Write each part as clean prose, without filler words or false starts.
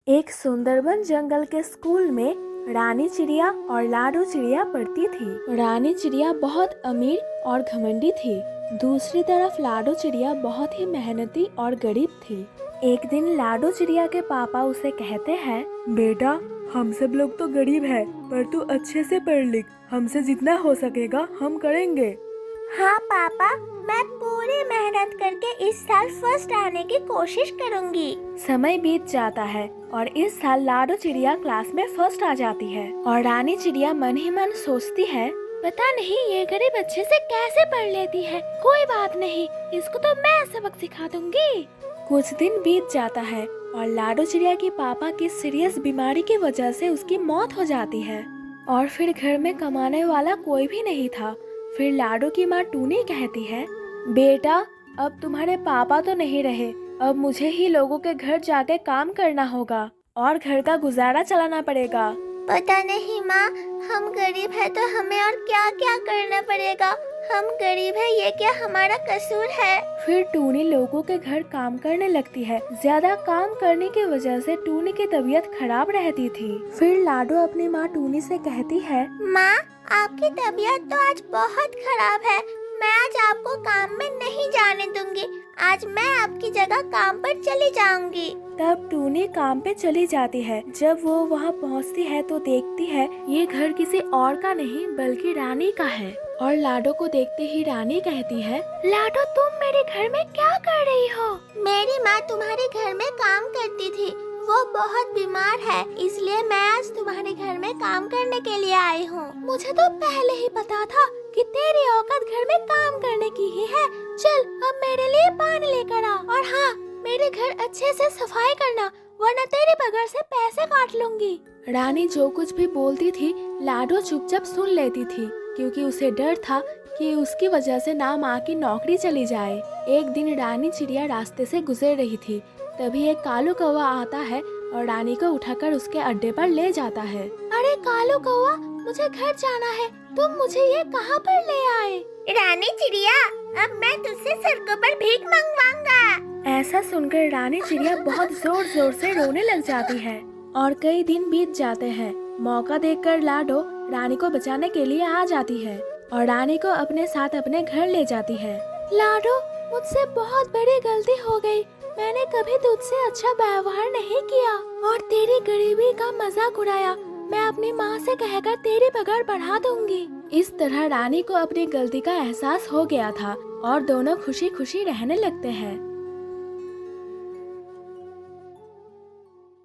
एक सुंदरबन जंगल के स्कूल में रानी चिड़िया और लाडो चिड़िया पढ़ती थी। रानी चिड़िया बहुत अमीर और घमंडी थी। दूसरी तरफ लाडो चिड़िया बहुत ही मेहनती और गरीब थी। एक दिन लाडो चिड़िया के पापा उसे कहते हैं, बेटा हम सब लोग तो गरीब है, पर तू अच्छे से पढ़ लिख, हमसे जितना हो सकेगा हम करेंगे। हाँ पापा, मैं पूरी मेहनत करके इस साल फर्स्ट आने की कोशिश करूंगी। समय बीत जाता है और इस साल लाडो चिड़िया क्लास में फर्स्ट आ जाती है और रानी चिड़िया मन ही मन सोचती है, पता नहीं ये गरीब अच्छे से कैसे पढ़ लेती है। कोई बात नहीं, इसको तो मैं सबक सिखा दूंगी। कुछ दिन बीत जाता है और लाडो चिड़िया के पापा की सीरियस बीमारी की वजह से उसकी मौत हो जाती है और फिर घर में कमाने वाला कोई भी नहीं था। फिर लाडो की माँ टूनी कहती है, बेटा अब तुम्हारे पापा तो नहीं रहे, अब मुझे ही लोगों के घर जाके काम करना होगा और घर का गुजारा चलाना पड़ेगा। पता नहीं माँ, हम गरीब है तो हमें और क्या क्या करना पड़ेगा। हम गरीब है, ये क्या हमारा कसूर है। फिर टूनी लोगों के घर काम करने लगती है। ज्यादा काम करने की वजह से टूनी की तबीयत खराब रहती थी। फिर लाडो अपनी माँ टूनी से कहती है, माँ आपकी तबीयत तो आज बहुत खराब है, मैं आज आपको काम में नहीं जाने दूंगी। आज मैं आपकी जगह काम पर चली जाऊंगी। तब टूनी काम पे चली जाती है। जब वो वहाँ पहुँचती है तो देखती है ये घर किसी और का नहीं बल्कि रानी का है। और लाडो को देखते ही रानी कहती है, लाडो तुम मेरे घर में क्या कर रही हो? मेरी माँ तुम्हारे घर में काम करती थी, वो बहुत बीमार है, इसलिए मैं आज तुम्हारे घर में काम करने के लिए आई हूँ। मुझे तो पहले ही पता था कि तेरी औकात घर में काम करने की ही है। चल अब मेरे लिए पानी लेकर आ, और हाँ मेरे घर अच्छे से सफाई करना, वरना तेरे बगैर से पैसे काट लूंगी। रानी जो कुछ भी बोलती थी लाडो चुपचाप सुन लेती थी, क्योंकि उसे डर था कि उसकी वजह से ना माँ की नौकरी चली जाए। एक दिन रानी चिड़िया रास्ते से गुजर रही थी, तभी एक कालू कौवा आता है और रानी को उठाकर उसके अड्डे पर ले जाता है। अरे कालू कौवा, मुझे घर जाना है, तुम मुझे ये कहाँ पर ले आए? रानी चिड़िया, अब मैं तुझसे सड़कों पर भीख मंगवाऊंगा। ऐसा सुनकर रानी चिड़िया बहुत जोर जोर से रोने लग जाती है और कई दिन बीत जाते हैं। मौका देखकर लाडो रानी को बचाने के लिए आ जाती है और रानी को अपने साथ अपने घर ले जाती है। लाडो मुझसे बहुत बड़ी गलती हो गई, मैंने कभी तुझसे अच्छा व्यवहार नहीं किया और तेरी गरीबी का मजाक उड़ाया। मैं अपनी माँ से कहकर तेरी पगार बढ़ा दूंगी। इस तरह रानी को अपनी गलती का एहसास हो गया था और दोनों खुशी खुशी रहने लगते हैं।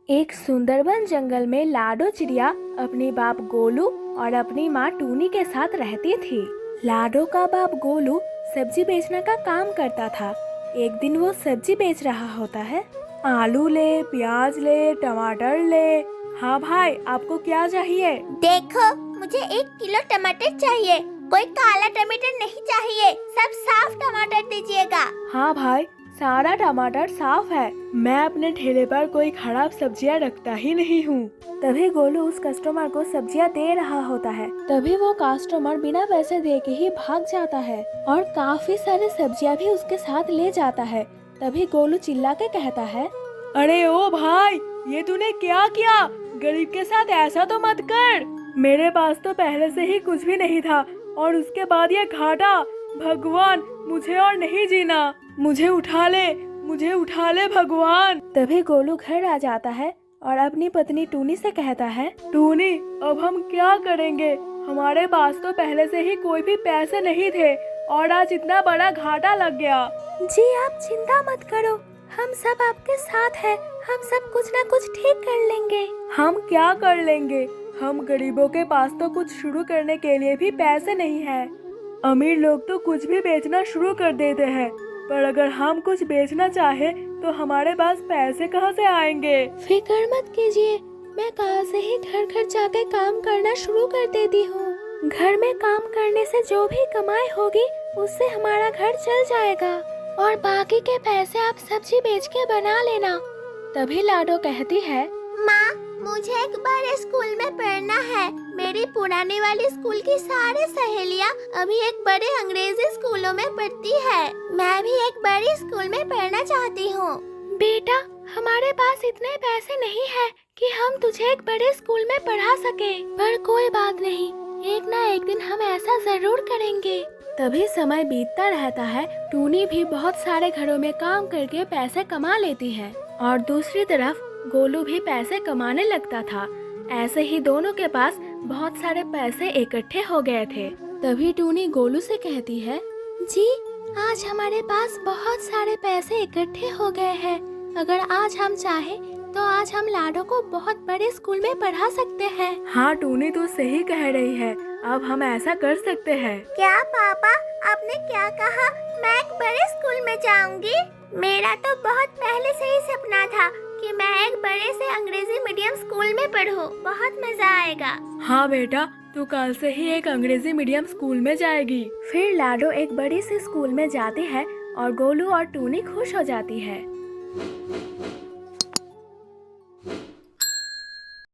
एक सुंदरबन जंगल में लाडो चिड़िया अपने बाप गोलू और अपनी माँ टूनी के साथ रहती थी। लाडो का बाप गोलू सब्जी बेचने का काम करता था। एक दिन वो सब्जी बेच रहा होता है। आलू ले, प्याज ले, टमाटर ले। हाँ भाई, आपको क्या चाहिए? देखो, मुझे 1 किलो टमाटर चाहिए, कोई काला टमाटर नहीं चाहिए, सब साफ टमाटर दीजिएगा। हाँ भाई, सारा टमाटर साफ है, मैं अपने ठेले पर कोई खराब सब्जियां रखता ही नहीं हूँ। तभी गोलू उस कस्टमर को सब्जियां दे रहा होता है। तभी वो कस्टमर बिना पैसे दे के ही भाग जाता है और काफी सारी सब्जियां भी उसके साथ ले जाता है। तभी गोलू चिल्ला के कहता है, अरे ओ भाई, ये तूने क्या किया? गरीब के साथ ऐसा तो मत कर। मेरे पास तो पहले से ही कुछ भी नहीं था और उसके बाद ये घाटा। भगवान, मुझे और नहीं जीना, मुझे उठा ले भगवान। तभी गोलू घर आ जाता है और अपनी पत्नी टूनी से कहता है, टूनी अब हम क्या करेंगे? हमारे पास तो पहले से ही कोई भी पैसे नहीं थे और आज इतना बड़ा घाटा लग गया। जी आप चिंता मत करो, हम सब आपके साथ हैं, हम सब कुछ न कुछ ठीक कर लेंगे। हम क्या कर लेंगे? हम गरीबों के पास तो कुछ शुरू करने के लिए भी पैसे नहीं है। अमीर लोग तो कुछ भी बेचना शुरू कर देते हैं, पर अगर हम कुछ बेचना चाहे तो हमारे पास पैसे कहाँ से आएंगे? फिक्र मत कीजिए, मैं कल से ही घर घर जाके काम करना शुरू कर देती हूँ। घर में काम करने से जो भी कमाई होगी उससे हमारा घर चल जाएगा और बाकी के पैसे आप सब्जी बेच के बना लेना। तभी लाडो कहती है, माँ मुझे एक बड़े स्कूल में पढ़ना है। मेरी पुरानी वाली स्कूल की सारी सहेलियाँ अभी एक बड़े अंग्रेजी स्कूलों में पढ़ती है। मैं भी एक बड़ी स्कूल में पढ़ना चाहती हूँ। बेटा, हमारे पास इतने पैसे नहीं है कि हम तुझे एक बड़े स्कूल में पढ़ा सके, पर कोई बात नहीं, एक ना एक दिन हम ऐसा जरूर करेंगे। तभी समय बीतता रहता है। टूनी भी बहुत सारे घरों में काम करके पैसे कमा लेती है और दूसरी तरफ गोलू भी पैसे कमाने लगता था। ऐसे ही दोनों के पास बहुत सारे पैसे इकट्ठे हो गए थे। तभी टूनी गोलू से कहती है, जी, आज हमारे पास बहुत सारे पैसे इकट्ठे हो गए हैं। अगर आज हम चाहे तो आज हम लाडो को बहुत बड़े स्कूल में पढ़ा सकते हैं। हाँ टूनी, तू सही कह रही है, अब हम ऐसा कर सकते हैं। क्या पापा, आपने क्या कहा? मैं एक बड़े स्कूल में जाऊंगी? मेरा तो बहुत पहले से ही सपना था कि मैं एक बड़े से अंग्रेजी मीडियम स्कूल में पढूं। बहुत मजा आएगा। हाँ बेटा, तू कल से ही एक अंग्रेजी मीडियम स्कूल में जाएगी। फिर लाडो एक बड़ी सी स्कूल में जाती है और गोलू और टूनी खुश हो जाती है।